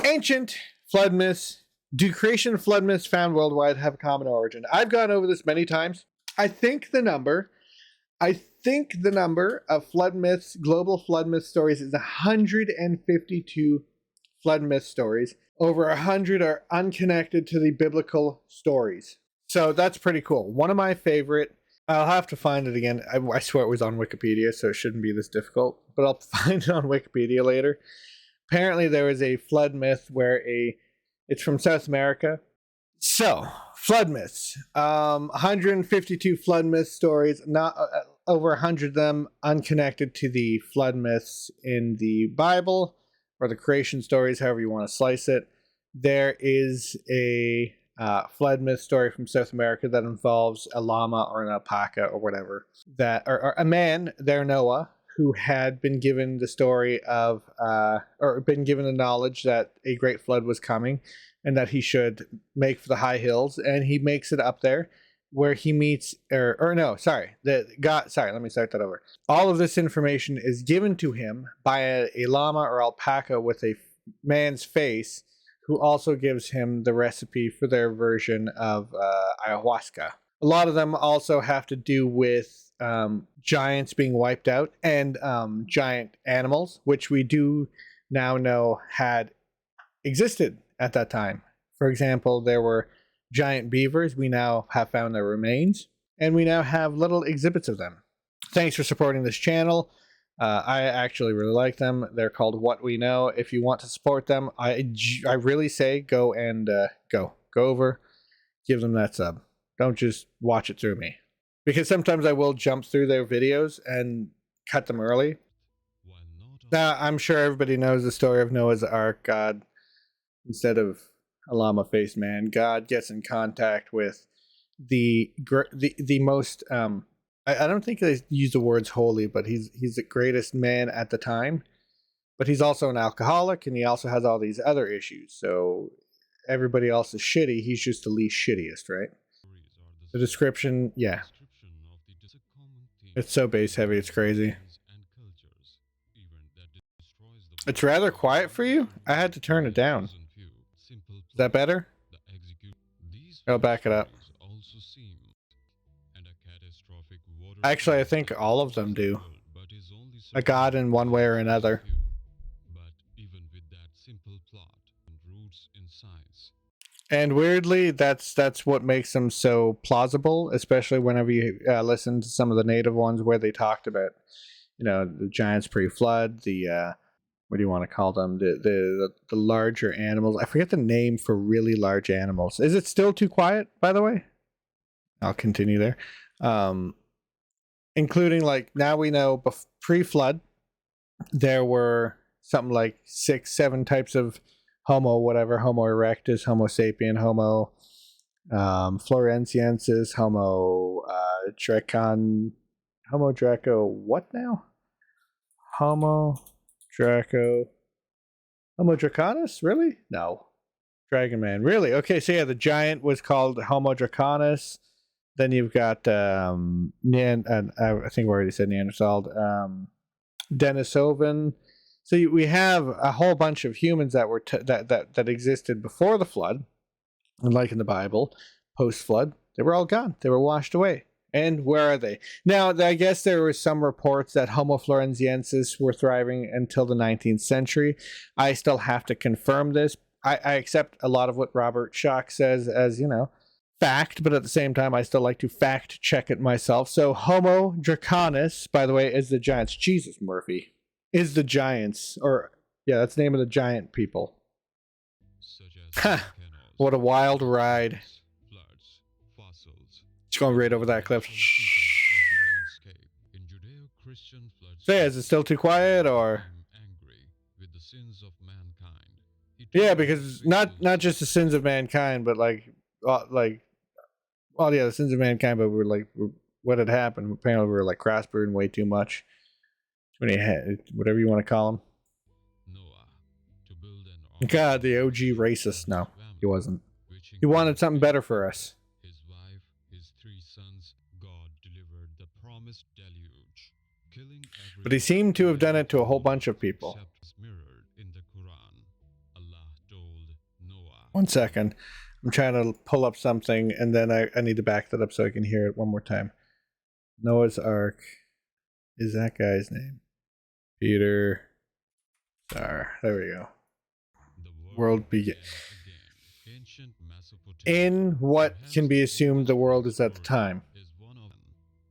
Ancient flood myths. Do creation and flood myths found worldwide have a common origin? I've gone over this many times. I think the number of flood myths, global flood myth stories, is 152 flood myth stories. Over 100 are unconnected to the biblical stories. So that's pretty cool. One of my favorite, I'll have to find it again. I swear it was on Wikipedia, so it shouldn't be this difficult, but I'll find it on Wikipedia later. Apparently there is a flood myth where it's from South America. So, flood myths. 152 flood myth stories, not over 100 of them unconnected to the flood myths in the Bible or the creation stories, however you want to slice it. There is a flood myth story from South America that involves a llama or an alpaca or whatever, that or a man there, Noah, who had been given the story of or been given the knowledge that a great flood was coming and that he should make for the high hills, and he makes it up there where he meets let me start that over. All of this information is given to him by a llama or alpaca with a man's face, who also gives him the recipe for their version of ayahuasca. A lot of them also have to do with giants being wiped out and giant animals, which we do now know had existed at that time. For example, there were giant beavers. We now have found their remains, and we now have little exhibits of them. Thanks for supporting this channel. I actually really like them. They're called What We Know. If you want to support them, I really say go over, give them that sub. Don't just watch it through me, because sometimes I will jump through their videos and cut them early. Now, I'm sure everybody knows the story of Noah's Ark. God, instead of a llama-faced man, God gets in contact with the most I don't think they use the words holy, but he's the greatest man at the time. But he's also an alcoholic, and he also has all these other issues. So everybody else is shitty. He's just the least shittiest, right? The description, yeah. It's so base heavy, it's crazy. It's rather quiet for you? I had to turn it down. Is that better? I'll back it up. Actually, I think all of them do. A god in one way or another. And weirdly, that's what makes them so plausible, especially whenever you listen to some of the native ones where they talked about, the giants pre-flood, the what do you want to call them? The larger animals. I forget the name for really large animals. Is it still too quiet, by the way? I'll continue there. Including, like, now we know pre-flood there were something like 6-7 types of Homo erectus, Homo sapien, Homo floresiensis, Homo Draco, what now? Homo Draconis? Really? No. Dragon Man. Really? Okay, so yeah, the giant was called Homo Draconis. Then you've got I think we already said Neanderthal, Denisovan. So we have a whole bunch of humans that were that existed before the flood, and like in the Bible, post-flood, they were all gone. They were washed away. And where are they now? I guess there were some reports that Homo floresiensis were thriving until the 19th century. I still have to confirm this. I accept a lot of what Robert Schoch says as, fact, but at the same time, I still like to fact check it myself. So Homo Draconis, by the way, is the giants. Jesus, Murphy. Is the giants, or yeah, that's the name of the giant people. Ha! What a wild ride. Just going right over that cliff. So yeah, is it still too quiet, or? Yeah, because not just the sins of mankind, but the sins of mankind, but what had happened? Apparently we were crossbreeding way too much. Whatever you want to call him. God, the OG racist. No, he wasn't. He wanted something better for us. But he seemed to have done it to a whole bunch of people. 1 second. I'm trying to pull up something, and then I need to back that up so I can hear it one more time. Noah's Ark is that guy's name. Peter Star. There we go. World begin. In what can be assumed the world is at the time.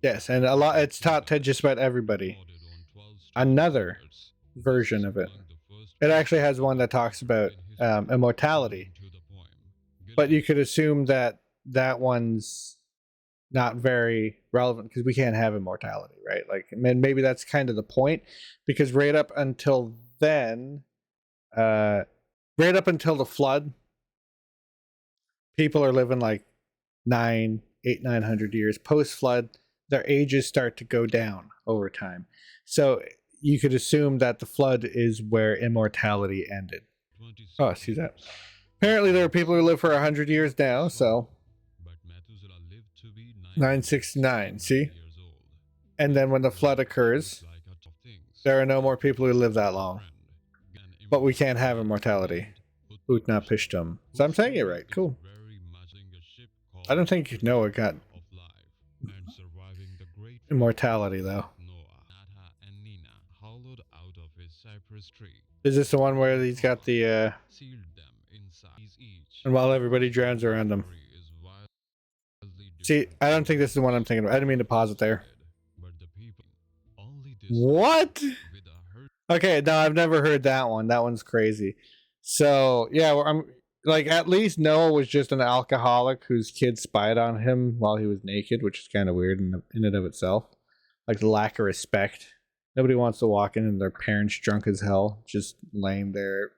Yes, and it's taught to just about everybody. Another version of it. It actually has one that talks about immortality. But you could assume that that one's not very relevant because we can't have immortality, right? Like, maybe that's kind of the point, because right up until then, right up until the flood, people are living like 900 years. Post flood, their ages start to go down over time. So you could assume that the flood is where immortality ended. Oh, see that. Apparently there are people who live for 100 years now, so 969, see? And then when the flood occurs, there are no more people who live that long. But we can't have immortality. Utna Pishtum. So I'm saying it right. Cool. I don't think Noah got immortality, though. Is this the one where he's got the and while everybody drowns around him? See, I don't think this is the one I'm thinking of. I didn't mean to pause it there. What? Okay, no, I've never heard that one. That one's crazy. So yeah, I'm like, at least Noah was just an alcoholic whose kid spied on him while he was naked, which is kind of weird in and of itself. Like, the lack of respect. Nobody wants to walk in and their parents drunk as hell, just laying there.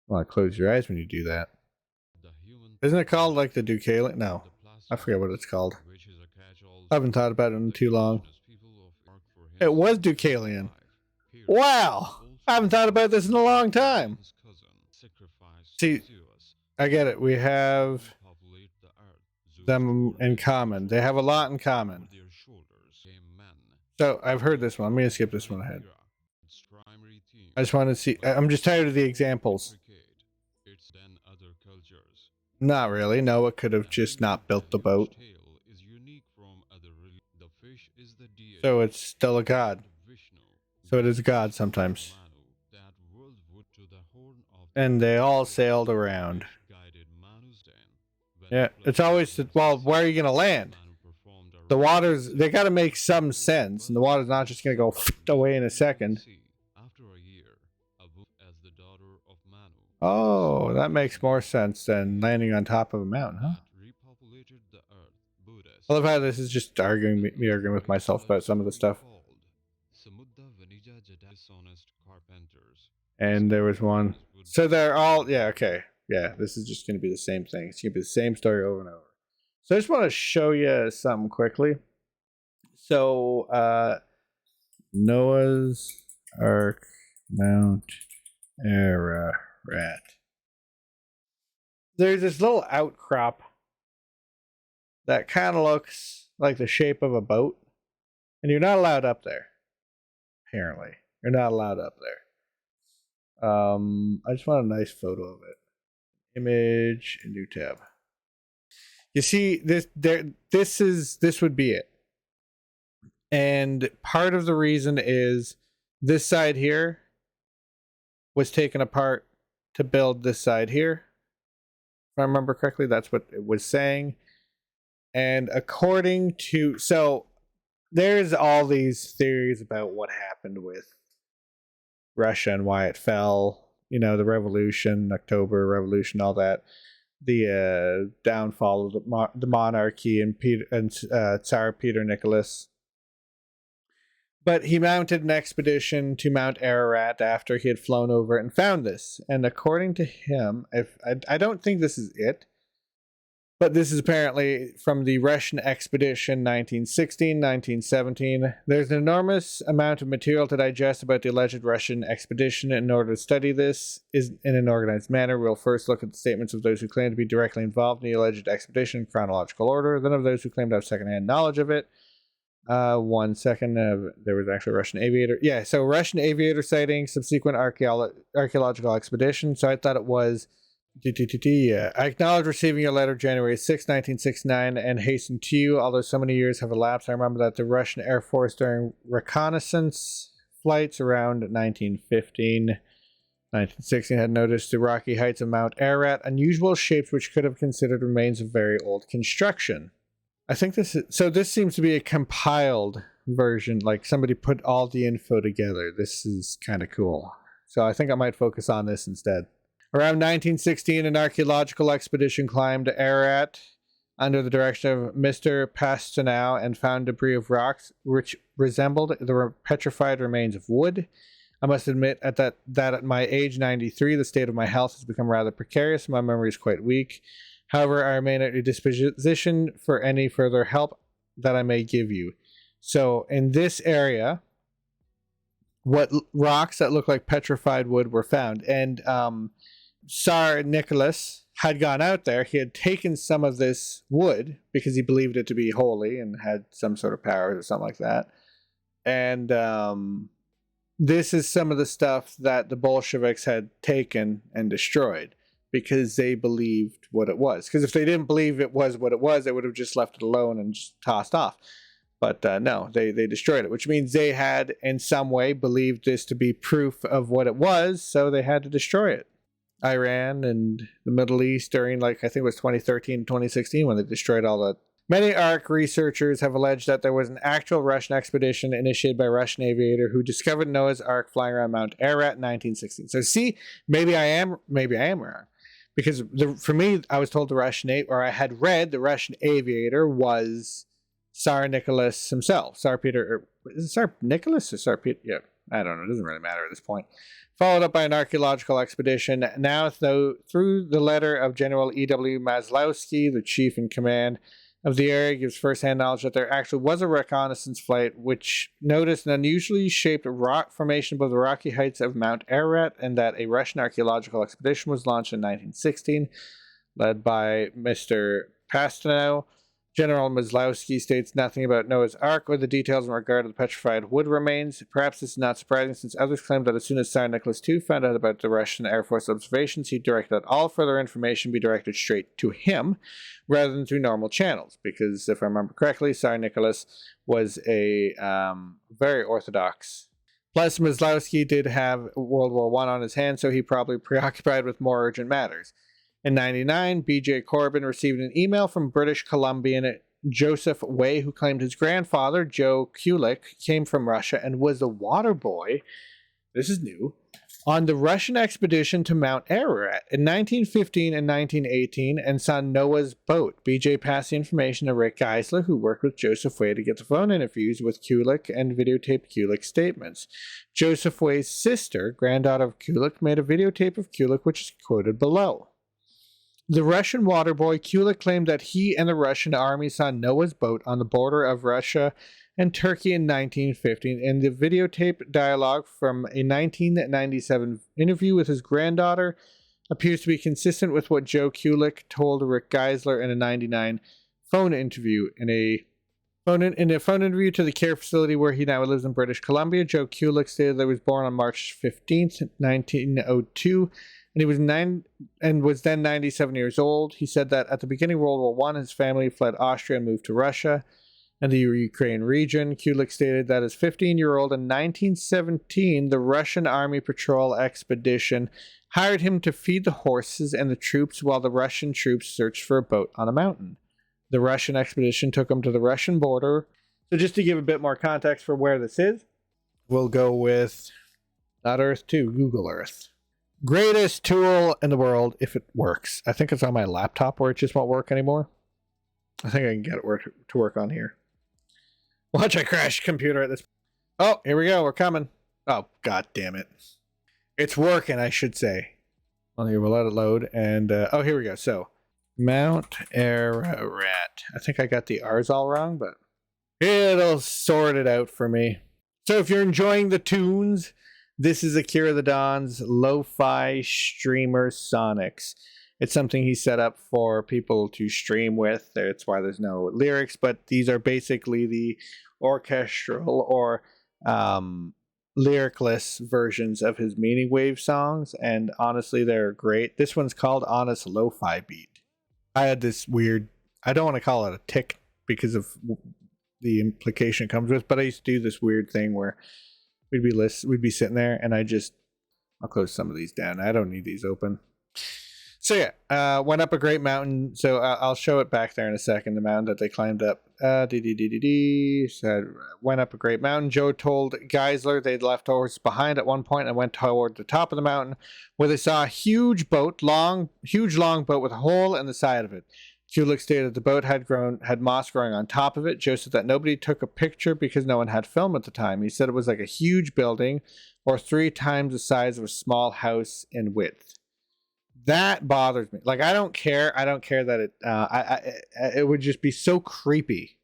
Well, close your eyes when you do that. Isn't it called like the Deucalion? No, I forget what it's called. I haven't thought about it in too long. It was Deucalion. Wow, I haven't thought about this in a long time. See, I get it. We have them in common. They have a lot in common. So I've heard this one. I'm going to skip this one ahead. I just want to see. I'm just tired of the examples. Not really. Noah could have just not built the boat. So it's still a god. So it is a god sometimes. And they all sailed around. Yeah, it's always, well, where are you going to land? The waters, they got to make some sense, and the water's not just going to go away in a second. Oh, that makes more sense than landing on top of a mountain, huh? I love how this is just me arguing with myself about some of the stuff. And there was one. So they're all, yeah, okay. Yeah, this is just going to be the same thing. It's going to be the same story over and over. So I just want to show you something quickly. So, Noah's Ark Mount Ararat. There's this little outcrop that kind of looks like the shape of a boat. And you're not allowed up there. Apparently. You're not allowed up there. I just want a nice photo of it. Image, a new tab. You see, this would be it. And part of the reason is this side here was taken apart to build this side here. If I remember correctly, that's what it was saying. And according to, so there's all these theories about what happened with Russia and why it fell. You know, the revolution, October Revolution, all that. The downfall of the monarchy and Tsar Peter Nicholas. But he mounted an expedition to Mount Ararat after he had flown over it and found this. And according to him, I don't think this is it, but this is apparently from the Russian expedition 1916, 1917. There's an enormous amount of material to digest about the alleged Russian expedition. In order to study this in an organized manner, we'll first look at the statements of those who claim to be directly involved in the alleged expedition in chronological order, then of those who claim to have secondhand knowledge of it. 1 second. There was actually a Russian aviator. Yeah, so Russian aviator sighting, subsequent archaeological expedition. So I thought it was Yeah. I acknowledge receiving your letter January 6, 1969, and hasten to you. Although so many years have elapsed, I remember that the Russian Air Force during reconnaissance flights around 1915, 1916 had noticed the rocky heights of Mount Ararat, unusual shapes which could have considered remains of very old construction. I think this seems to be a compiled version, like somebody put all the info together. This is kind of cool. So I think I might focus on this instead. Around 1916, an archaeological expedition climbed Ararat under the direction of Mr. Pasternow and found debris of rocks which resembled the petrified remains of wood. I must admit that at my age 93, the state of my health has become rather precarious and my memory is quite weak. However, I remain at your disposition for any further help that I may give you. So, in this area, what rocks that look like petrified wood were found. And Tsar Nicholas had gone out there. He had taken some of this wood because he believed it to be holy and had some sort of powers or something like that. And this is some of the stuff that the Bolsheviks had taken and destroyed because they believed what it was. Because if they didn't believe it was what it was, they would have just left it alone and just tossed off. But no, they destroyed it, which means they had in some way believed this to be proof of what it was, so they had to destroy it. Iran and the Middle East during, I think it was 2013, 2016, when they destroyed all that. Many Ark researchers have alleged that there was an actual Russian expedition initiated by a Russian aviator who discovered Noah's Ark flying around Mount Ararat in 1916. So see, maybe I am wrong. Because for me, I was told I had read the Russian aviator was Tsar Nicholas himself. Tsar Peter, is it Tsar Nicholas or Tsar Peter? Yeah, I don't know. It doesn't really matter at this point. Followed up by an archaeological expedition. Now, through the letter of General E.W. Maslowski, the chief in command of the area, gives first-hand knowledge that there actually was a reconnaissance flight which noticed an unusually shaped rock formation above the rocky heights of Mount Ararat, and that a Russian archaeological expedition was launched in 1916, led by Mr. Pasternow. General Maslowski states nothing about Noah's Ark or the details in regard to the petrified wood remains. Perhaps this is not surprising, since others claim that as soon as Tsar Nicholas II found out about the Russian Air Force observations, he directed that all further information be directed straight to him, rather than through normal channels. Because, if I remember correctly, Tsar Nicholas was a very orthodox. Plus, Maslowski did have World War I on his hands, so he probably preoccupied with more urgent matters. In 1999, B.J. Corbin received an email from British Columbian Joseph Way, who claimed his grandfather, Joe Kulik, came from Russia and was the water boy, this is new, on the Russian expedition to Mount Ararat in 1915 and 1918 and saw Noah's boat. B.J. passed the information to Rick Geisler, who worked with Joseph Way to get the phone interviews with Kulik and videotaped Kulik's statements. Joseph Way's sister, granddaughter of Kulik, made a videotape of Kulik, which is quoted below. The Russian water boy Kulik claimed that he and the Russian army saw Noah's boat on the border of Russia and Turkey in 1915, and the videotape dialogue from a 1997 interview with his granddaughter appears to be consistent with what Joe Kulik told Rick Geisler in a 1999 phone interview. In a phone interview to the care facility where he now lives in British Columbia, Joe Kulik stated that he was born on March 15th, 1902, and he was then 97 years old. He said that at the beginning of World War I, his family fled Austria and moved to Russia and the Ukraine region. Kulik stated that as 15-year-old in 1917, the Russian Army Patrol Expedition hired him to feed the horses and the troops while the Russian troops searched for a boat on a mountain. The Russian expedition took him to the Russian border. So just to give a bit more context for where this is, we'll go with not Earth 2, Google Earth. Greatest tool in the world if it works. I think it's on my laptop where it just won't work anymore. I think I can get it to work on here. Watch, I crash computer at this. Oh, here we go. We're coming. Oh, god damn it. It's working, I should say. Well, here, we'll let it load. And, oh, here we go. So, Mount Ararat. I think I got the R's all wrong, but it'll sort it out for me. So, if you're enjoying the tunes, this is Akira the Don's Lo-Fi Streamer Sonics. It's something he set up for people to stream with. That's why there's no lyrics, but these are basically the orchestral or lyricless versions of his Meaning Wave songs, and honestly, they're great. This one's called Honest Lo-Fi Beat. I had this weird, I don't want to call it a tick because of the implication it comes with, but I used to do this weird thing where we'd be sitting there, and I'll close some of these down. I don't need these open. So yeah, went up a great mountain. So I'll show it back there in a second, the mountain that they climbed up. Said, went up a great mountain. Joe told Geisler they'd left horses behind at one point and went toward the top of the mountain, where they saw a huge long boat with a hole in the side of it. Kulik stated the boat had moss growing on top of it. Joe said that nobody took a picture because no one had film at the time. He said it was like a huge building, or 3 times the size of a small house in width. That bothers me. Like, I don't care that it would just be so creepy,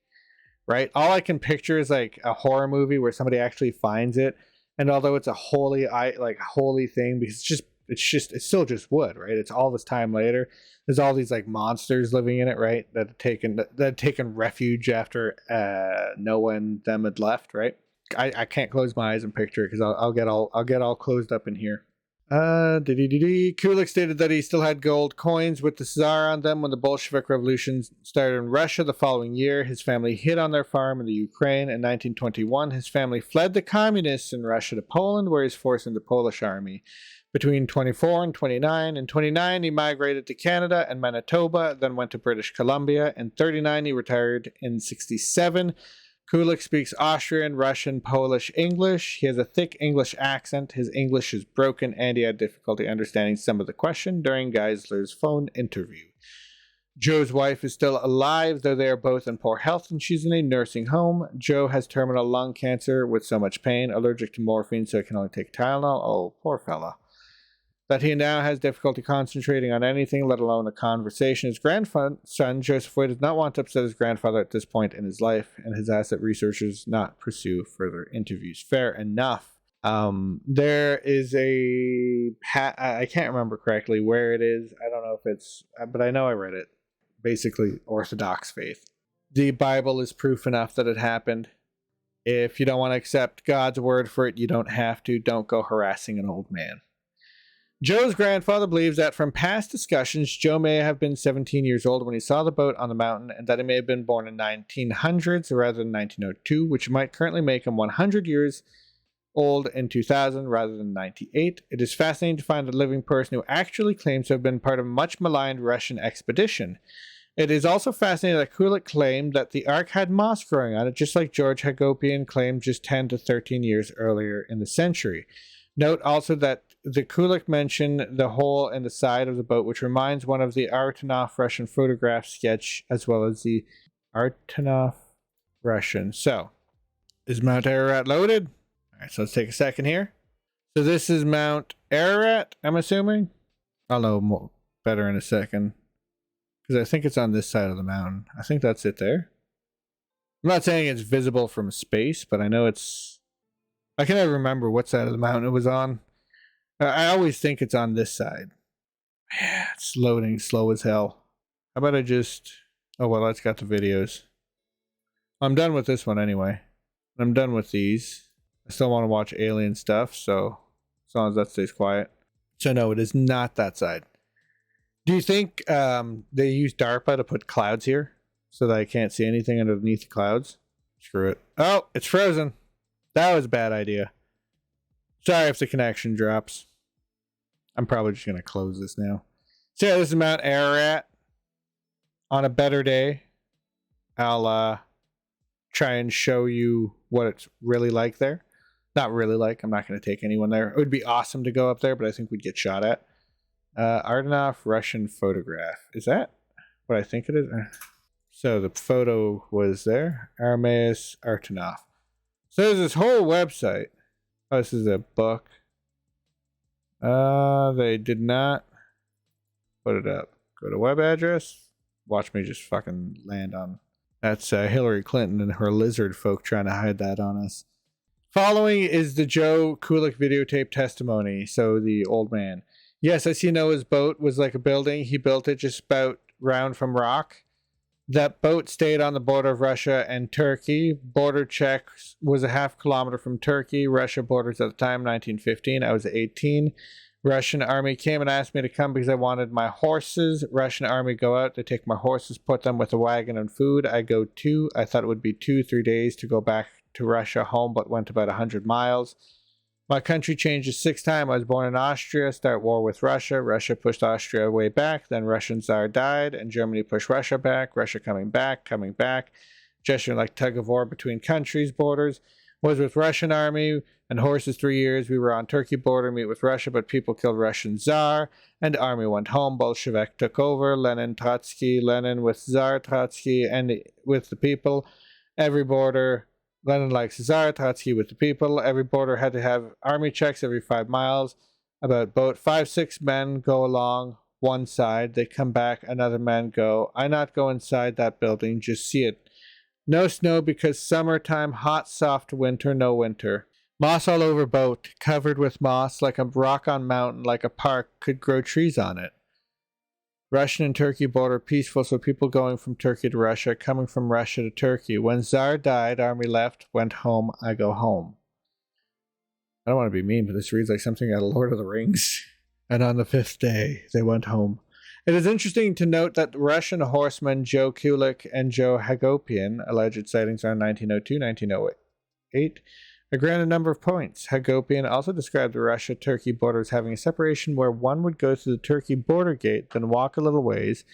right? All I can picture is like a horror movie where somebody actually finds it, and although it's a holy thing, because it's still just wood, right? It's all this time later. There's all these like monsters living in it, right? That had taken refuge after Noah and them had left, right? I can't close my eyes and picture it because I'll get all closed up in here. Kulik stated that he still had gold coins with the Tsar on them when the Bolshevik Revolution started in Russia the following year. His family hid on their farm in the Ukraine. In 1921, his family fled the communists in Russia to Poland, where he was forced into the Polish army. Between 24 and 29, in 29 he migrated to Canada and Manitoba, then went to British Columbia. In 39 he retired. In 67, Kulik speaks Austrian, Russian, Polish, English. He has a thick English accent. His English is broken, and he had difficulty understanding some of the question during Geisler's phone interview. Joe's wife is still alive, though they are both in poor health, and she's in a nursing home. Joe has terminal lung cancer with so much pain, allergic to morphine, so he can only take Tylenol. Oh, poor fella. That he now has difficulty concentrating on anything, let alone a conversation. His grandson, Joseph Way, does not want to upset his grandfather at this point in his life, and has asked that researchers not pursue further interviews. Fair enough. There is I can't remember correctly where it is. I don't know if it's, but I know I read it. Basically, Orthodox faith. The Bible is proof enough that it happened. If you don't want to accept God's word for it, you don't have to. Don't go harassing an old man. Joe's grandfather believes that from past discussions, Joe may have been 17 years old when he saw the boat on the mountain, and that he may have been born in 1900s rather than 1902, which might currently make him 100 years old in 2000 rather than 98. It is fascinating to find a living person who actually claims to have been part of a much maligned Russian expedition. It is also fascinating that Kulik claimed that the Ark had moss growing on it, just like George Hagopian claimed just 10 to 13 years earlier in the century. Note also that the Kulik mentioned the hole in the side of the boat, which reminds one of the Artanov Russian photograph sketch, as well as the Artanov Russian. So, is Mount Ararat loaded? All right, so let's take a second here. So this is Mount Ararat, I'm assuming. I'll know better in a second, because I think it's on this side of the mountain. I think that's it there. I'm not saying it's visible from space, but I know it's... I can never remember what side of the mountain it was on. I always think it's on this side. Yeah, it's loading slow as hell. How about I just... Oh, well, that's got the videos. I'm done with this one anyway. I'm done with these. I still want to watch alien stuff, so as long as that stays quiet. So no, it is not that side. Do you think they use DARPA to put clouds here so that I can't see anything underneath the clouds? Screw it. Oh, it's frozen. That was a bad idea. Sorry if the connection drops. I'm probably just going to close this now. So yeah, this is Mount Ararat. On a better day, I'll try and show you what it's really like there. Not really like. I'm not going to take anyone there. It would be awesome to go up there, but I think we'd get shot at. Artanov Russian photograph. Is that what I think it is? So the photo was there. Armaeus Artanov. So there's this whole website. Oh, this is a book. They did not put it up. Go to web address. Watch me just fucking land on. That's Hillary Clinton and her lizard folk trying to hide that on us. Following is the Joe Kulik videotape testimony. So the old man. Yes, I see Noah's boat was like a building. He built it just about round from rock. That boat stayed on the border of Russia and Turkey. Border check was a half kilometer from Turkey. Russia borders at the time, 1915. I was 18. Russian army came and asked me to come because I wanted my horses. Russian army go out, they take my horses, put them with a wagon and food. I go too. I thought it would be 2-3 days to go back to Russia home, but went about 100 miles. My country changes 6 times. I was born in Austria, start war with Russia. Russia pushed Austria way back. Then Russian Tsar died, and Germany pushed Russia back. Russia coming back. Gesturing like tug of war between countries, borders. Was with Russian army and horses 3 years. We were on Turkey border, meet with Russia, but people killed Russian Tsar, and army went home. Bolshevik took over. Lenin with Tsar Trotsky, and with the people. Every border... Lenin likes Tsar, Trotsky with the people. Every border had to have army checks every 5 miles. About boat 5-6 men go along one side. They come back, another man go. I not go inside that building, just see it. No snow because summertime, hot, soft winter, no winter. Moss all over boat, covered with moss, like a rock on mountain, like a park, could grow trees on it. Russian and Turkey border peaceful, so people going from Turkey to Russia, coming from Russia to Turkey. When Tsar died, army left, went home, I go home. I don't want to be mean, but this reads like something out of Lord of the Rings. And on the 5th day, they went home. It is interesting to note that Russian horsemen Joe Kulik and Joe Hagopian, alleged sightings around 1902, 1908, a granted number of points. Hagopian also described the Russia-Turkey border as having a separation where one would go through the Turkey border gate, then walk a little ways,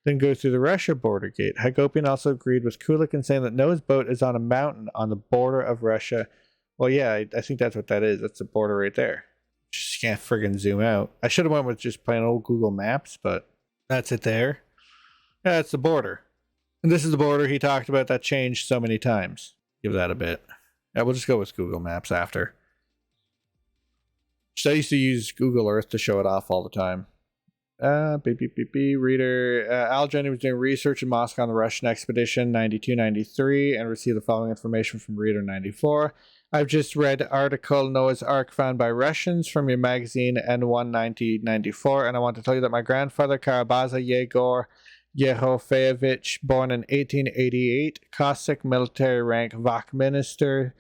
then go through the Russia border gate. Hagopian also agreed with Kulik in saying that Noah's boat is on a mountain on the border of Russia. Well, yeah, I think that's what that is. That's the border right there. Just can't friggin' zoom out. I should have went with just plain old Google Maps, but that's it there. Yeah, that's the border. And this is the border he talked about that changed so many times. Give that a bit. Yeah, we'll just go with Google Maps after. I used to use Google Earth to show it off all the time. Reader. Al Jenny was doing research in Moscow on the Russian expedition 92-93 and received the following information from Reader 94. I've just read article Noah's Ark found by Russians from your magazine N1 1994, and I want to tell you that my grandfather Karabaza Yegor Yerofeyevich, born in 1888, Cossack military rank Vach minister,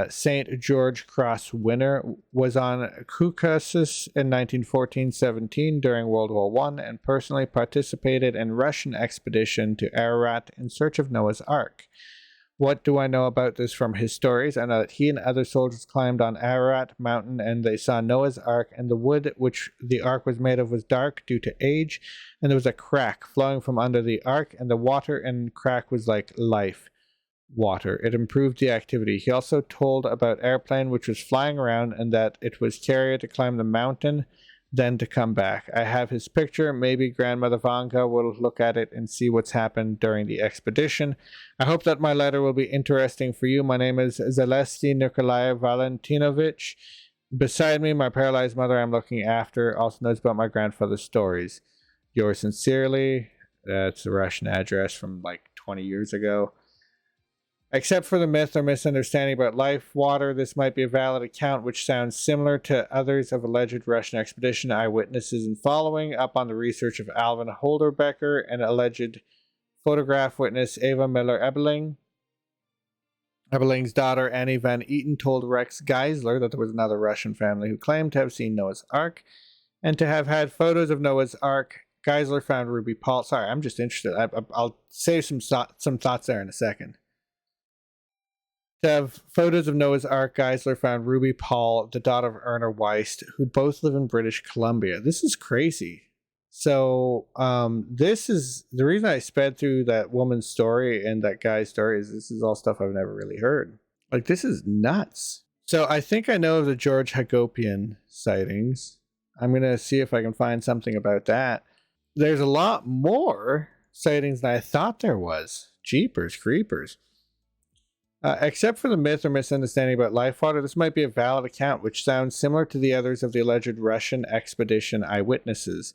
St. George Cross winner, was on Caucasus in 1914-17 during World War I and personally participated in Russian expedition to Ararat in search of Noah's Ark. What do I know about this from his stories? I know that he and other soldiers climbed on Ararat mountain and they saw Noah's Ark, and the wood which the ark was made of was dark due to age, and there was a crack flowing from under the ark, and the water in the crack was like life water. It improved the activity. He also told about airplane which was flying around and that it was carrier to climb the mountain, then to come back. I have his picture. Maybe Grandmother Vanga will look at it and see what's happened during the expedition. I hope that my letter will be interesting for you. My name is Zalesky Nikolai Valentinovich. Beside me, my paralyzed mother I'm looking after also knows about my grandfather's stories. Yours sincerely. That's a Russian address from like 20 years ago. Except for the myth or misunderstanding about life water, this might be a valid account which sounds similar to others of alleged Russian expedition eyewitnesses and following up on the research of Alvin Holderbecker and alleged photograph witness Eva Miller-Ebeling. Ebeling's daughter Annie Van Eaton told Rex Geisler that there was another Russian family who claimed to have seen Noah's Ark and to have had photos of Noah's Ark. Geisler found Ruby Paul. Sorry, I'm just interested. I'll save some thoughts there in a second. To have photos of Noah's Ark, Geisler found Ruby Paul, the daughter of Erna Weist, who both live in British Columbia. This is crazy. So, this is the reason I sped through that woman's story and that guy's story is this is all stuff I've never really heard. Like, this is nuts. So, I think I know of the George Hagopian sightings. I'm going to see if I can find something about that. There's a lot more sightings than I thought there was. Jeepers creepers. Except for the myth or misunderstanding about life water, this might be a valid account which sounds similar to the others of the alleged Russian expedition eyewitnesses.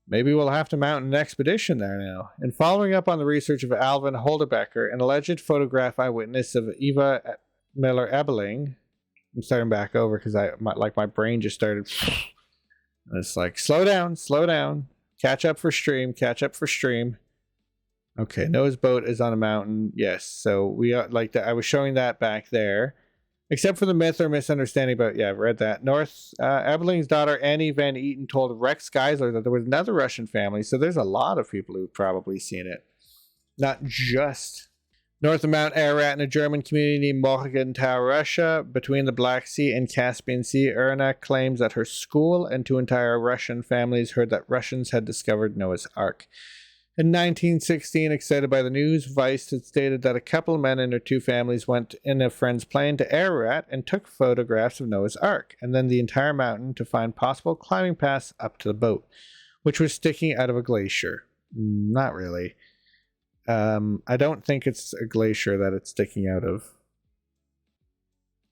Maybe we'll have to mount an expedition there now. In following up on the research of Alvin Holderbecker, an alleged photograph eyewitness of Eva Miller-Ebeling, I'm starting back over because my brain just started. It's like, slow down, catch up for stream. Okay, Noah's boat is on a mountain. Yes, so we are like that. I was showing that back there. Except for the myth or misunderstanding about, yeah, I've read that. North Eberling's daughter Annie Van Eaton told Rex Geisler that there was another Russian family, so there's a lot of people who've probably seen it. Not just north of Mount Ararat in a German community named Morgenthau, Russia, between the Black Sea and Caspian Sea. Erna claims that her school and 2 entire Russian families heard that Russians had discovered Noah's Ark. In 1916, excited by the news, Vice had stated that a couple of men and their 2 families went in a friend's plane to Ararat and took photographs of Noah's Ark, and then the entire mountain to find possible climbing paths up to the boat, which was sticking out of a glacier. Not really. I don't think it's a glacier that it's sticking out of.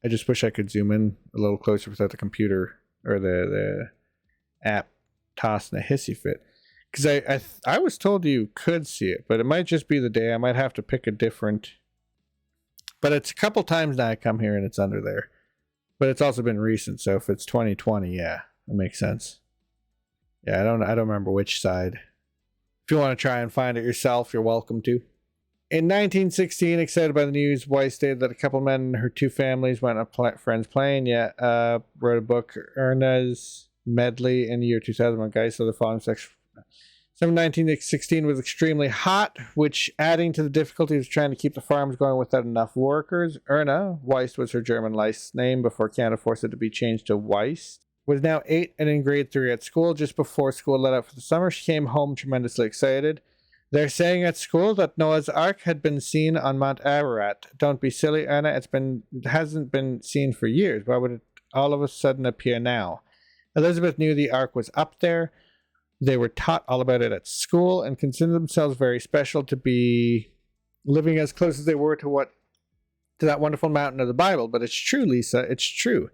I just wish I could zoom in a little closer without the computer or the app tossing a hissy fit. Because I was told you could see it, but it might just be the day. I might have to pick a different. But it's a couple times now I come here and it's under there. But it's also been recent, so if it's 2020, yeah, it makes sense. Yeah, I don't remember which side. If you want to try and find it yourself, you're welcome to. In 1916, excited by the news, Weiss stated that a couple men and her 2 families went on a friend's plane. Yeah, wrote a book, Erna's Medley, in the year 2001. Guys, so the following section. Summer 1916 was extremely hot, which adding to the difficulties of trying to keep the farms going without enough workers. Erna, Weiss was her German license name before Canada forced it to be changed to Weiss, was now 8 and in grade 3 at school. Just before school let out for the summer, she came home tremendously excited. They're saying at school that Noah's Ark had been seen on Mount Ararat. Don't be silly, Erna. It hasn't been seen for years. Why would it all of a sudden appear now? Elizabeth knew the Ark was up there. They were taught all about it at school and considered themselves very special to be living as close as they were to that wonderful mountain of the Bible. But it's true, Lisa. It's true.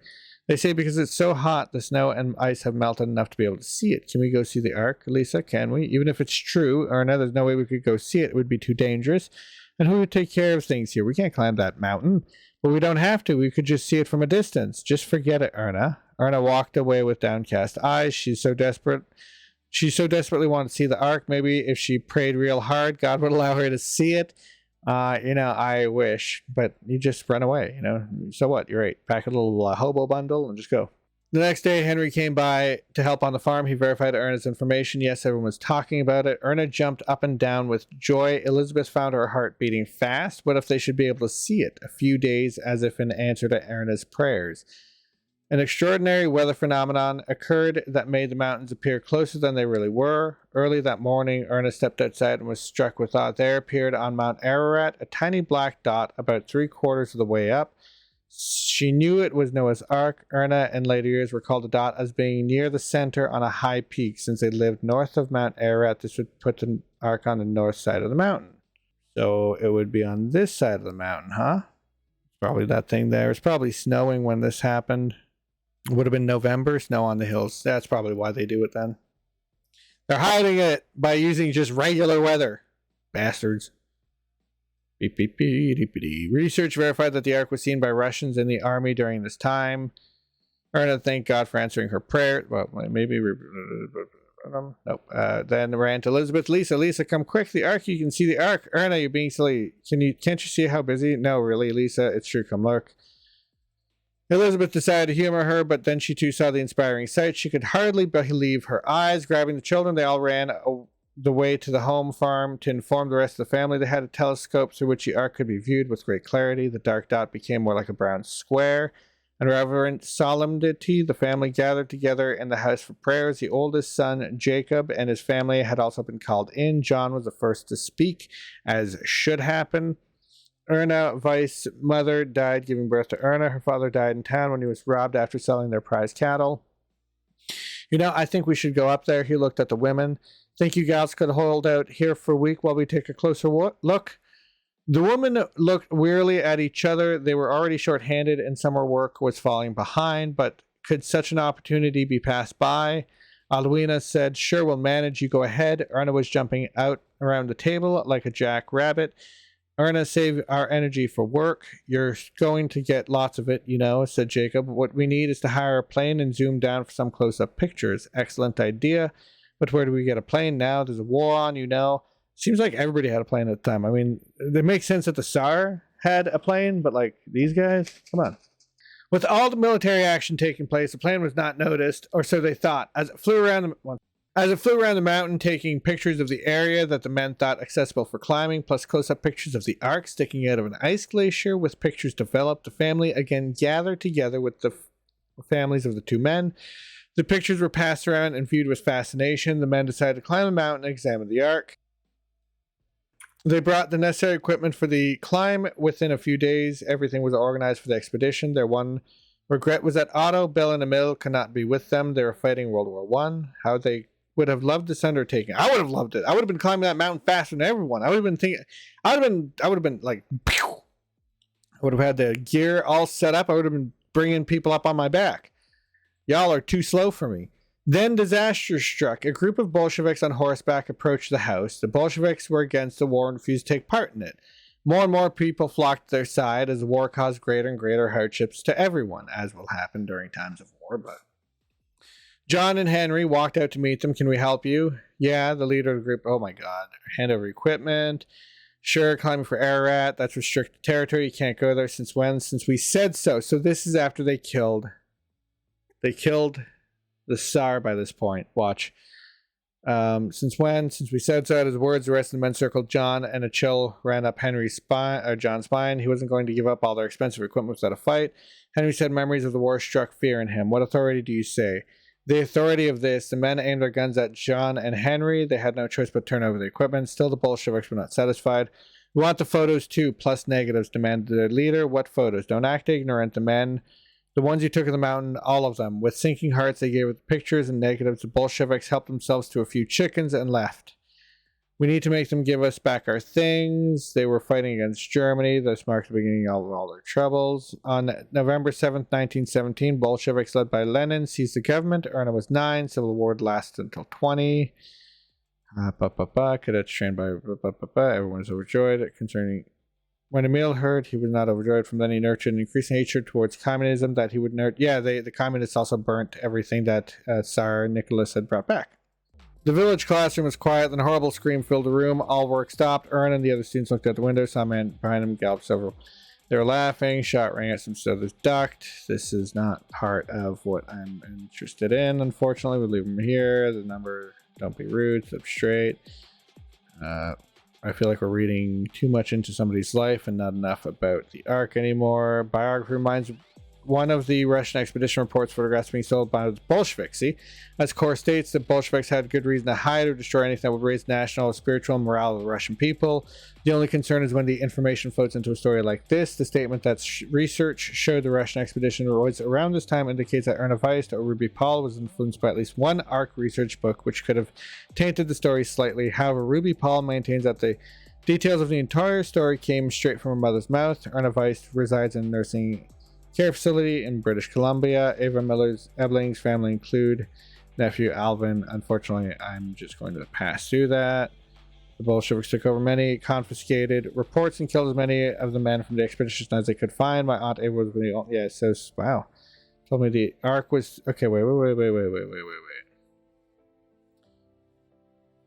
They say because it's so hot, the snow and ice have melted enough to be able to see it. Can we go see the Ark, Lisa? Can we? Even if it's true, Erna, there's no way we could go see it. It would be too dangerous. And who would take care of things here? We can't climb that mountain. But we don't have to. We could just see it from a distance. Just forget it, Erna. Erna walked away with downcast eyes. She so desperately wanted to see the Ark. Maybe if she prayed real hard, God would allow her to see it. I wish, but you just run away, So what? You're 8. Pack a little Hobo bundle and just go. The next day, Henry came by to help on the farm. He verified Erna's information. Yes, everyone was talking about it. Erna jumped up and down with joy. Elizabeth found her heart beating fast. What if they should be able to see it a few days as if in answer to Erna's prayers? An extraordinary weather phenomenon occurred that made the mountains appear closer than they really were. Early that morning, Erna stepped outside and was struck with thought. There appeared on Mount Ararat a tiny black dot about 3/4 of the way up. She knew it was Noah's Ark. Erna, in later years, recalled the dot as being near the center on a high peak. Since they lived north of Mount Ararat, this would put the Ark on the north side of the mountain. So it would be on this side of the mountain, huh? Probably that thing there. It's probably snowing when this happened. Would have been November, snow on the hills. That's probably why they do it then. They're hiding it by using just regular weather. Bastards. Beep, beep, beep, beep, beep. Research verified that the Ark was seen by Russians in the army during this time. Erna thanked God for answering her prayer. Well, maybe. Nope. Then ran to Elizabeth. Lisa, come quick. The Ark. You can see the Ark. Erna, you're being silly. Can't you see how busy? No, really, Lisa. It's true. Come look. Elizabeth decided to humor her, but then she too saw the inspiring sight. She could hardly believe her eyes. Grabbing the children, they all ran the way to the home farm to inform the rest of the family. They had a telescope through which the Ark could be viewed with great clarity. The dark dot became more like a brown square. In reverent solemnity, the family gathered together in the house for prayers. The oldest son, Jacob, and his family had also been called in. John was the first to speak, as should happen. Erna Weiss' mother died giving birth to Erna. Her father died in town when he was robbed after selling their prize cattle. I think we should go up there. He looked at the women. Think you gals could hold out here for a week while we take a closer look? The women looked wearily at each other. They were already short-handed and summer work was falling behind, but could such an opportunity be passed by? Alwina said, sure, we'll manage. You go ahead. Erna was jumping out around the table like a jackrabbit. Erna, save our energy for work. You're going to get lots of it, said Jacob. What we need is to hire a plane and zoom down for some close-up pictures. Excellent idea. But where do we get a plane now? There's a war on, Seems like everybody had a plane at the time. I mean, it makes sense that the Tsar had a plane, but like these guys, come on. With all the military action taking place, the plane was not noticed, or so they thought, as it flew around the mountain, taking pictures of the area that the men thought accessible for climbing, plus close-up pictures of the Ark sticking out of an ice glacier. With pictures developed, the family again gathered together with the families of the two men. The pictures were passed around and viewed with fascination. The men decided to climb the mountain and examine the Ark. They brought the necessary equipment for the climb. Within a few days, everything was organized for the expedition. Their one regret was that Otto, Bill, and Emil could not be with them. They were fighting World War I. How they would have loved this undertaking. I would have loved it. I would have been climbing that mountain faster than everyone. I would have been thinking, I would have been like, pew! I would have had the gear all set up. I would have been bringing people up on my back. Y'all are too slow for me. Then disaster struck. A group of Bolsheviks on horseback approached the house. The Bolsheviks were against the war and refused to take part in it. More and more people flocked to their side as the war caused greater and greater hardships to everyone, as will happen during times of war. But John and Henry walked out to meet them. Can we help you? Yeah, the leader of the group. Oh my God. Hand over equipment. Sure, climbing for Ararat. That's restricted territory. You can't go there. Since when? Since we said so. So this is after they killed the Tsar by this point. Watch. Since when? Since we said so. At his words, the rest of the men circled John, and a chill ran up John's spine. He wasn't going to give up all their expensive equipment without a fight. Henry said memories of the war struck fear in him. What authority do you say? The authority of this. The men aimed their guns at John and Henry. They had no choice but turn over the equipment. Still, the Bolsheviks were not satisfied. We want the photos too, plus negatives, demanded their leader. What photos? Don't act ignorant. The ones you took of the mountain, all of them. With sinking hearts, they gave it pictures and negatives. The Bolsheviks helped themselves to a few chickens and left. We need to make them give us back our things. They were fighting against Germany. This marked the beginning of all their troubles. On November 7th, 1917, Bolsheviks led by Lenin seized the government. Erna was 9. Civil war lasted until 20. Cadets trained by... Everyone is overjoyed concerning... When Emil heard, he was not overjoyed. From then he nurtured an increasing hatred towards communism that he would nurture. Yeah, the communists also burnt everything that Tsar Nicholas had brought back. The village classroom was quiet. Then a horrible scream filled the room. All work stopped. Ern and the other students looked out the window. Saw a man behind him galloped several. They were laughing. Shot rang at some others ducked. This is not part of what I'm interested in. Unfortunately, we'll leave them here. The number, don't be rude, step straight. I feel like we're reading too much into somebody's life and not enough about the Ark anymore. Biography reminds one of the Russian expedition reports photographs being sold by the Bolsheviks. See, as Core states, the Bolsheviks had good reason to hide or destroy anything that would raise national or spiritual morale of the Russian people. The only concern is when the information floats into a story like this. The statement that research showed the Russian expedition was around this time indicates that Erna Weist or Ruby Paul was influenced by at least one Ark research book, which could have tainted the story slightly. However, Ruby Paul maintains that the details of the entire story came straight from her mother's mouth. Erna Weist resides in a nursing care facility in British Columbia. Ava Miller's Ebling's family include nephew Alvin. Unfortunately, I'm just going to pass through that. The Bolsheviks took over many, confiscated reports, and killed as many of the men from the expedition as they could find. My aunt Ava was the only... Yeah, it says, wow. Told me the Ark was... Okay, wait.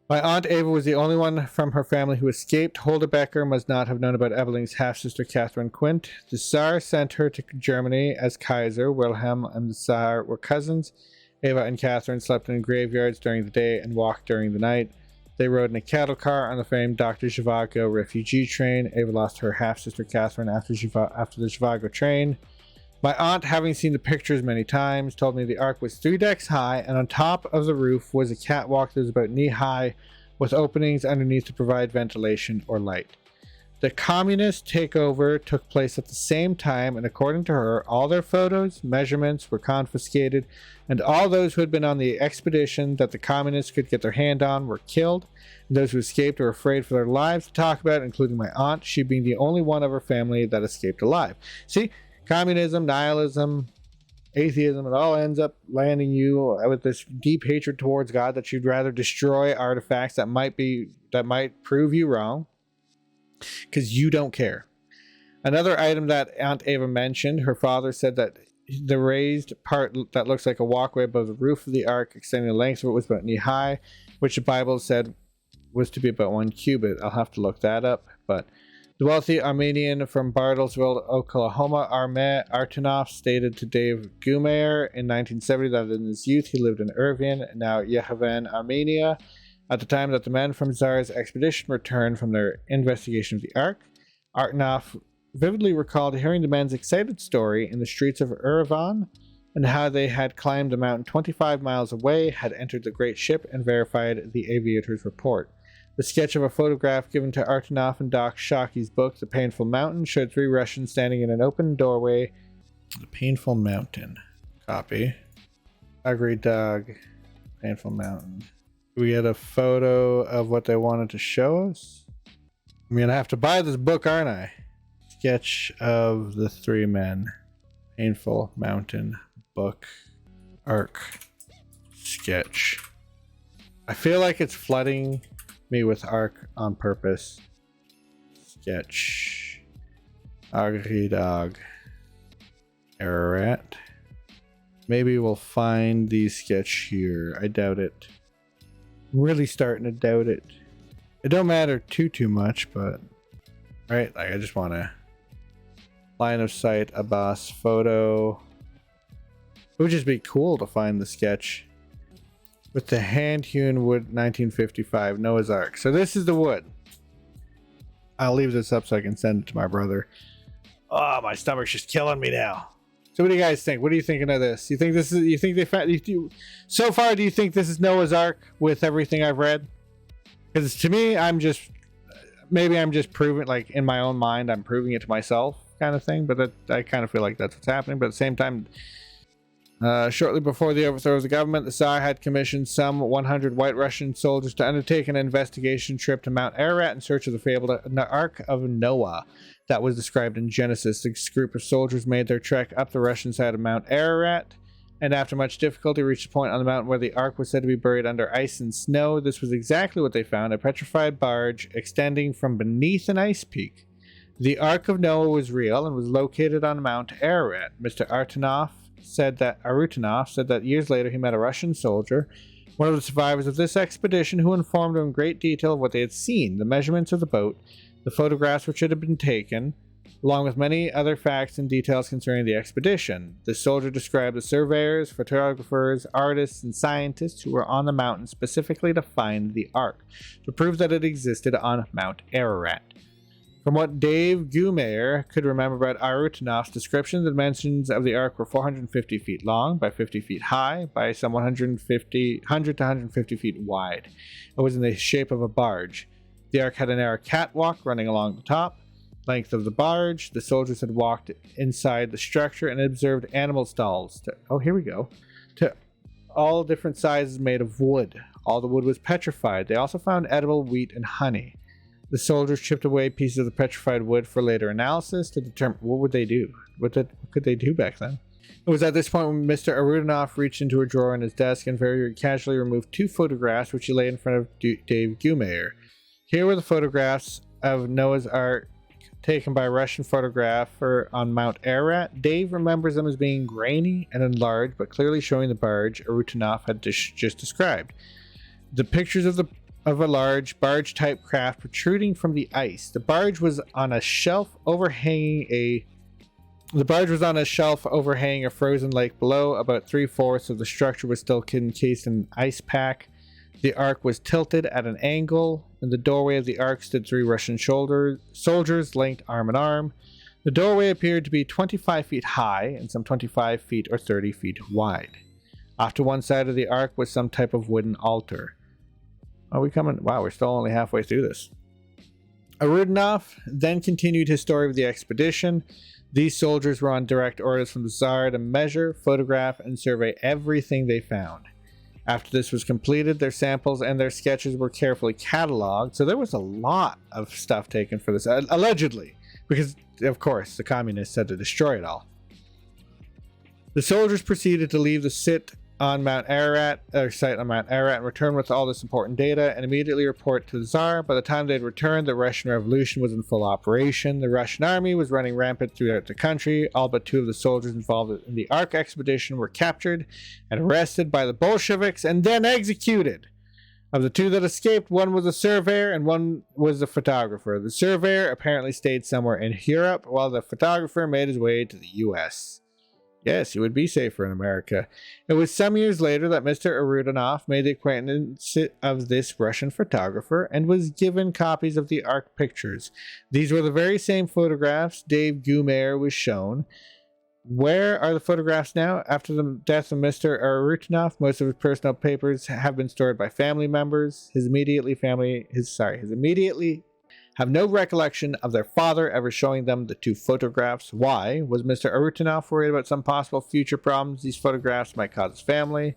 My aunt Ava was the only one from her family who escaped. Hulda Becker must not have known about Evelyn's half-sister Catherine Quint. The Tsar sent her to Germany as Kaiser. Wilhelm and the Tsar were cousins. Ava and Catherine slept in graveyards during the day and walked during the night. They rode in a cattle car on the famed Dr. Zhivago refugee train. Ava lost her half-sister Catherine after the Zhivago train. My aunt, having seen the pictures many times, told me the Ark was 3 decks high, and on top of the roof was a catwalk that was about knee-high, with openings underneath to provide ventilation or light. The communist takeover took place at the same time, and according to her, all their photos, measurements were confiscated, and all those who had been on the expedition that the communists could get their hand on were killed. And those who escaped were afraid for their lives to talk about, including my aunt, she being the only one of her family that escaped alive. See? Communism, nihilism, atheism, it all ends up landing you with this deep hatred towards God that you'd rather destroy artifacts that might prove you wrong because you don't care. Another item that Aunt Ava mentioned, her father said that the raised part that looks like a walkway above the roof of the Ark, extending the length of it, was about knee high, which the Bible said was to be about 1 cubit. I'll have to look that up. But the wealthy Armenian from Bartlesville, Oklahoma, Armet Artanov, stated to Dave Gumeyer in 1970 that in his youth he lived in Irvin, now Yerevan, Armenia, at the time that the men from Tsar's expedition returned from their investigation of the Ark. Artanov vividly recalled hearing the men's excited story in the streets of Yerevan and how they had climbed a mountain 25 miles away, had entered the great ship, and verified the aviator's report. The sketch of a photograph given to Artanov in Doc Shockey's book, The Painful Mountain, showed 3 Russians standing in an open doorway. The Painful Mountain. Copy. Ugly Dog. Painful Mountain. We get a photo of what they wanted to show us. I'm going to have to buy this book, aren't I? Sketch of the 3 men. Painful Mountain. Book. Ark. Sketch. I feel like it's flooding me with Ark on purpose. Sketch. Ugly Dog. Ararat. Maybe we'll find the sketch here. I doubt it. I'm really starting to doubt it. It don't matter too much, but right, like I just want to line of sight a boss photo. It would just be cool to find the sketch with the hand-hewn wood 1955 Noahs Ark. So this is the wood. I'll leave this up so I can send it to my brother. Oh, my stomach's just killing me now. So what do you guys think? What are you thinking of this? You think this is? You think they found? So far, do you think this is Noah's Ark with everything I've read? Because to me, maybe I'm just proving, like in my own mind, I'm proving it to myself, kind of thing. But I kind of feel like that's what's happening. But at the same time, shortly before the overthrow of the government, the Tsar had commissioned some 100 White Russian soldiers to undertake an investigation trip to Mount Ararat in search of the fabled Ark of Noah that was described in Genesis. This group of soldiers made their trek up the Russian side of Mount Ararat, and after much difficulty reached a point on the mountain where the Ark was said to be buried under ice and snow. This was exactly what they found, a petrified barge extending from beneath an ice peak. The Ark of Noah was real and was located on Mount Ararat. Mr. Artanov said that years later he met a Russian soldier, one of the survivors of this expedition, who informed him in great detail of what they had seen, the measurements of the boat, the photographs which had been taken, along with many other facts and details concerning the expedition. The soldier described the surveyors, photographers, artists, and scientists who were on the mountain specifically to find the Ark, to prove that it existed on Mount Ararat. From what Dave Gumeyer could remember about Arutanov's description, the dimensions of the Ark were 450 feet long by 50 feet high by some 100 to 150 feet wide. It was in the shape of a barge. The Ark had a narrow catwalk running along the top length of the barge. The soldiers had walked inside the structure and observed animal stalls to all different sizes made of wood. All the wood was petrified. They also found edible wheat and honey. The soldiers chipped away pieces of the petrified wood for later analysis to determine what would they do. What could they do back then? It was at this point when Mr. Arudanov reached into a drawer in his desk and very casually removed 2 photographs which he laid in front of Dave Gumeyer. Here were the photographs of Noah's Ark taken by a Russian photographer on Mount Ararat. Dave remembers them as being grainy and enlarged, but clearly showing the barge Arutanov had just described. The pictures of a large barge-type craft protruding from the ice. The barge was on a shelf overhanging a frozen lake below. About 3/4 of the structure was still encased in an ice pack. The Ark was tilted at an angle. In the doorway of the Ark stood 3 Russian soldiers linked arm in arm. The doorway appeared to be 25 feet high and some 25 feet or 30 feet wide. Off to one side of the Ark was some type of wooden altar. Are we coming? Wow, we're still only halfway through this. Arudanov then continued his story of the expedition. These soldiers were on direct orders from the Tsar to measure, photograph, and survey everything they found. After this was completed, their samples and their sketches were carefully cataloged. So there was a lot of stuff taken for this, allegedly, because, of course, the communists had to destroy it all. The soldiers proceeded to leave the site on Mount Ararat, and return with all this important data and immediately report to the Tsar. By the time they'd returned, the Russian Revolution was in full operation. The Russian army was running rampant throughout the country. All but 2 of the soldiers involved in the Ark expedition were captured and arrested by the Bolsheviks and then executed. Of the two that escaped, one was a surveyor and one was a photographer. The surveyor apparently stayed somewhere in Europe, while the photographer made his way to the US. Yes, he would be safer in America. It was some years later that Mr. Arudinov made the acquaintance of this Russian photographer and was given copies of the Ark pictures. These were the very same photographs Dave Gumer was shown. Where are the photographs now? After the death of Mr. Arutinoff, most of his personal papers have been stored by family members. His immediately have no recollection of their father ever showing them the two photographs. Why? Was Mr. Arutinoff worried about some possible future problems these photographs might cause his family?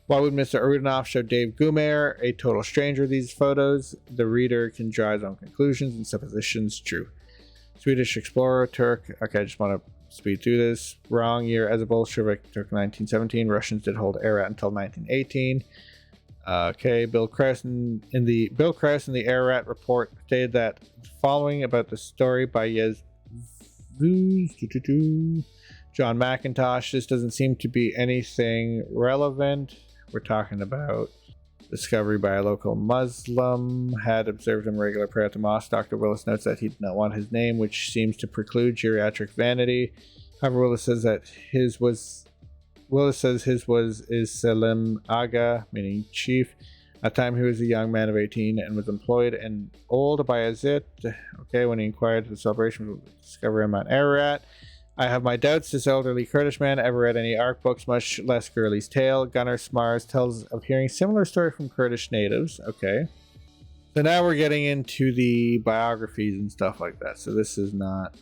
Why would Mr. Arutinoff show Dave Gumer, a total stranger, these photos? The reader can draw his own conclusions and suppositions. True. Swedish explorer, Turk. Okay, I just want to speed through this. Wrong year as a Bolshevik, Turk 1917. Russians did hold Ararat until 1918. Okay, Bill Krause in the Ararat report stated that following about the story by John McIntosh. This doesn't seem to be anything relevant. We're talking about discovery by a local Muslim, had observed him regular prayer at the mosque. Dr. Willis notes that he did not want his name, which seems to preclude geriatric vanity. However, Willis says his was Salim Aga, meaning chief. At the time he was a young man of 18 and was employed and old by Azit. Okay, when he inquired to the celebration of the discovery of Mount Ararat. I have my doubts this elderly Kurdish man ever read any Ark books, much less Gurley's Tale. Gunnar Smars tells of hearing similar story from Kurdish natives. Okay. So now we're getting into the biographies and stuff like that. So this is not...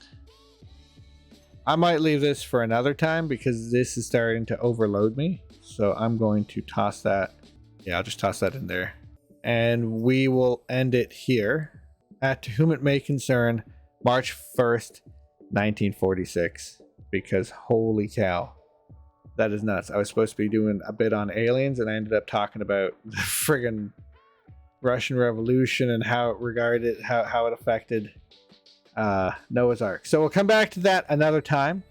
I might leave this for another time because this is starting to overload me. So I'm going to toss that. Yeah, I'll just toss that in there. And we will end it here. At To Whom It May Concern, March 1st, 1946, because holy cow, that is nuts. I was supposed to be doing a bit on aliens and I ended up talking about the friggin' Russian Revolution and how it affected Noah's Ark. So we'll come back to that another time.